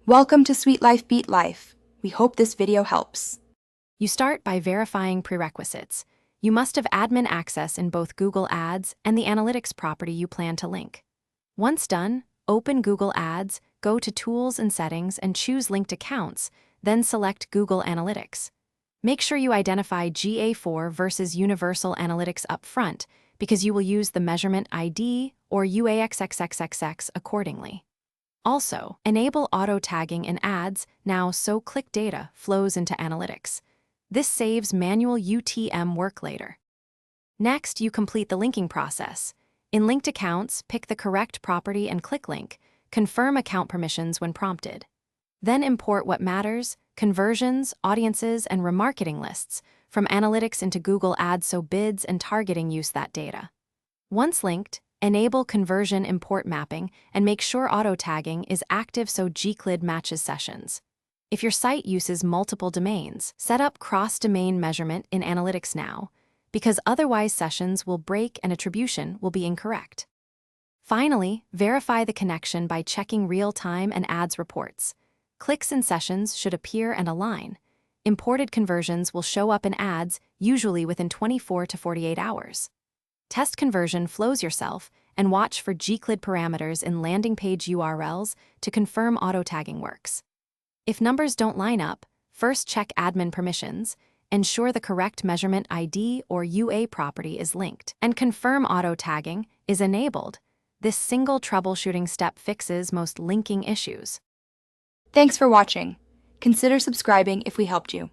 Welcome to Sweet Life Beat Life. We hope this video helps. You start by verifying prerequisites. You must have admin access in both Google Ads and the analytics property you plan to link. Once done, open Google Ads, go to Tools and Settings and choose Linked Accounts, then select Google Analytics. Make sure you identify GA4 versus Universal Analytics up front because you will use the measurement ID or UAXXXXX accordingly. Also, enable auto-tagging in ads now so click data flows into analytics. This saves manual UTM work later. Next, you complete the linking process. In linked accounts, pick the correct property and click link. Confirm account permissions when prompted. Then import what matters, conversions, audiences, and remarketing lists from analytics into Google Ads so bids and targeting use that data. Once linked, enable conversion import mapping and make sure auto-tagging is active so Gclid matches sessions. If your site uses multiple domains, set up cross-domain measurement in Analytics now, because otherwise sessions will break and attribution will be incorrect. Finally, verify the connection by checking real-time and ads reports. Clicks and sessions should appear and align. Imported conversions will show up in ads, usually within 24 to 48 hours. Test conversion flows yourself and watch for Gclid parameters in landing page URLs to confirm auto-tagging works. If numbers don't line up, first check admin permissions, ensure the correct measurement ID or UA property is linked, and confirm auto-tagging is enabled. This single troubleshooting step fixes most linking issues. Thanks for watching. Consider subscribing if we helped you.